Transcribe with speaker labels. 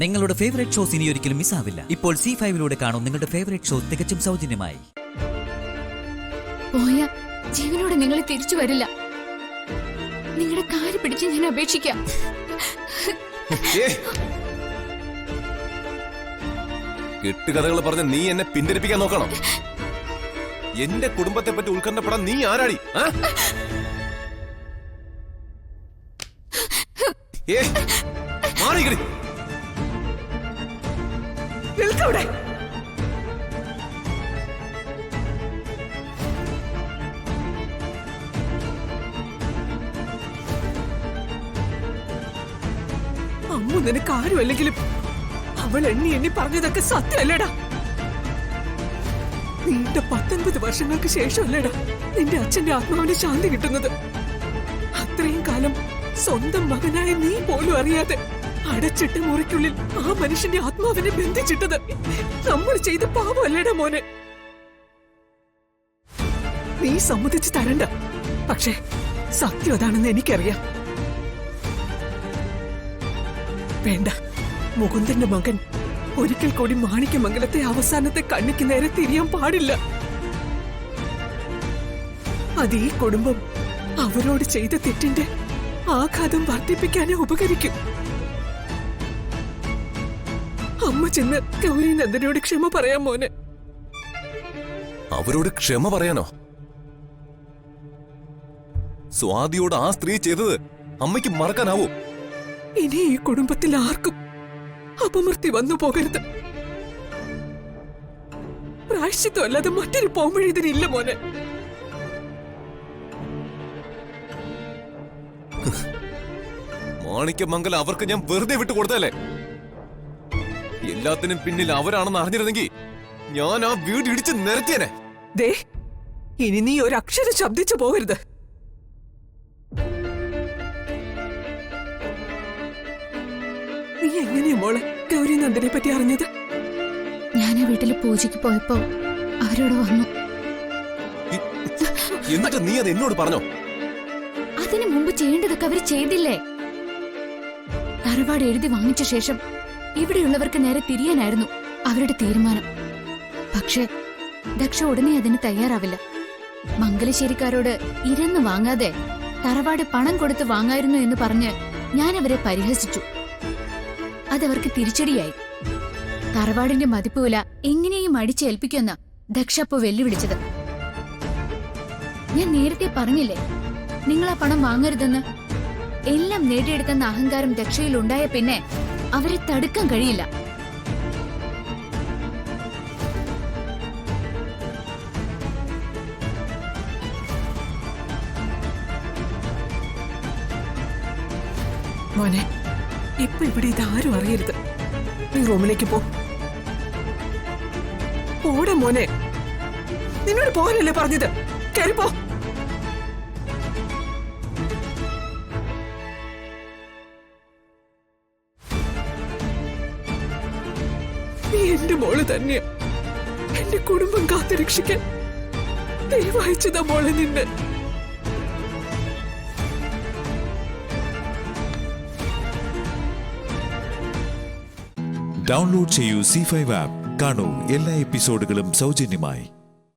Speaker 1: നിങ്ങളുടെ favourite shows ഇനി ഒരിക്കലും മിസ്സാവില്ല. ഇപ്പോൾ C5 കാണും നിങ്ങളുടെ ഫേവറേറ്റ് ഷോ തികച്ചും സൗജന്യമായി.
Speaker 2: പോയ ജീവനോടെ നിങ്ങൾ തിരിച്ചു വരില്ല. നിങ്ങളുടെ കാല് പിടിച്ച് ഞാൻ അപേക്ഷിക്കാം.
Speaker 3: കെട്ടുകഥകൾ പറഞ്ഞ നീ എന്നെ പിന്തിരിപ്പിക്കാൻ നോക്കണം. എന്റെ കുടുംബത്തെ പറ്റി ഉത്കണ്ഠപ്പെടാൻ നീ ആരാടി? മാറിക്കടി.
Speaker 4: നിൽക്കവിടെ. അമ്മു നിനക്ക് ആരുമല്ലെങ്കിലും അവൾ എണ്ണി പറഞ്ഞതൊക്കെ സത്യമല്ലേടാ. നീണ്ട 19 വർഷങ്ങൾക്ക് ശേഷമല്ലേടാ നിന്റെ അച്ഛന്റെ ആത്മാവിന് ശാന്തി കിട്ടുന്നത്. അത്രയും കാലം സ്വന്തം മകനായ നീ പോലും അറിയാതെ അടച്ചിട്ട മുറിക്കുള്ളിൽ ആ മനുഷ്യന്റെ ആത്മാവിനെ ബന്ധിച്ചിട്ടത് നമ്മൾ ചെയ്ത പാപമല്ലേടാ മോനെ. നീ സമ്മതിച്ചു തരണ്ട. പക്ഷേ സത്യം അതാണെന്ന് എനിക്കറിയാം. വേണ്ട, മുകുന്ദന്റെ മകൻ ഒരിക്കൽ കൂടി മാണിക്യമംഗലത്തെ അവസാനത്തെ കണ്ണിക്ക് നേരെ തിരിയാൻ പാടില്ല. അത് ഈ കുടുംബം അവരോട് ചെയ്ത തെറ്റിന്റെ ആഘാതം വർദ്ധിപ്പിക്കാനേ ഉപകരിക്കും. അമ്മ ചെന്ന് ഗൗരി നന്ദനോട് ക്ഷമ പറയാം മോനെ.
Speaker 3: അവരോട് ക്ഷമ പറയാനോ? സ്വാതിയോട് ആ സ്ത്രീ ചെയ്തത് അമ്മയ്ക്ക് മറക്കാനാവോ?
Speaker 4: ഇനി ഈ കുടുംബത്തിൽ ആർക്കും അപമൃത്യു വന്നു പോകരുത്. പ്രായശ്ചിത്തം അല്ലാതെ മറ്റൊരു പോംവഴി ഇതിനില്ല മോനെ.
Speaker 3: മാണിക്യമംഗലം അവർക്ക് ഞാൻ വെറുതെ വിട്ടു കൊടുത്തല്ലേ. എല്ലാത്തിനും പിന്നിൽ അവരാണെന്ന് അറിഞ്ഞിരുന്നെങ്കിൽ ഞാൻ ആ വീട് ഇടിച്ച് നിരത്തിയനെ.
Speaker 4: ദേ, ഇനി നീ ഒരു അക്ഷരം ശബ്ദിച്ചു പോകരുത്. നീ എങ്ങനെയാ മോളെ ഗൗരി നന്ദനെ പറ്റി അറിഞ്ഞത്?
Speaker 2: ഞാൻ ആ വീട്ടില് പൂജയ്ക്ക് പോയപ്പോ അവരോട് വന്നു.
Speaker 3: എന്നിട്ട് നീ അത് എന്നോട് പറഞ്ഞോ?
Speaker 2: അതിനു മുമ്പ് ചെയ്യേണ്ടതൊക്കെ അവര് ചെയ്തില്ലേ? തറവാട് എഴുതി വാങ്ങിച്ച ശേഷം ഇവിടെയുള്ളവർക്ക് നേരെ തിരിയാനായിരുന്നു അവരുടെ തീരുമാനം. പക്ഷേ ദക്ഷ ഉടനെ അതിന് തയ്യാറാവില്ല. മംഗലശ്ശേരിക്കാരോട് ഇരന്ന് വാങ്ങാതെ തറവാട് പണം കൊടുത്ത് വാങ്ങായിരുന്നു എന്ന് പറഞ്ഞ് ഞാൻ അവരെ പരിഹസിച്ചു. അതവർക്ക് തിരിച്ചടിയായി. തറവാടിന്റെ മതിപ്പുവില എങ്ങനെയും അടിച്ചേൽപ്പിക്കുന്ന ദക്ഷ അപ്പോ വെല്ലുവിളിച്ചത്. ഞാൻ നേരത്തെ പറഞ്ഞില്ലേ നിങ്ങൾ ആ പണം വാങ്ങരുതെന്ന്. എല്ലാം നേടിയെടുക്കുന്ന അഹങ്കാരം ദക്ഷയിൽ ഉണ്ടായ പിന്നെ അവരെ തടുക്കാൻ കഴിയില്ല.
Speaker 4: മോനെ, ഇപ്പൊ ഇവിടെ ഇതാരും അറിയരുത്. നീ റൂമിലേക്ക് പോ. പോടെ മോനെ. നിന്നോട് പോകാനല്ലേ പറഞ്ഞത്? കയറിപ്പോ. നീ എന്റെ മോള് തന്നെയാ. എന്റെ കുടുംബം കാത്തുരക്ഷിക്കാൻ ദൈവയച്ചതാ മോളെ നിന്നെ.
Speaker 5: ഡൗൺലോഡ് ചെയ്യൂ C5 ആപ്പ്. കാണൂ എല്ലാ എപ്പിസോഡുകളും സൗജന്യമായി.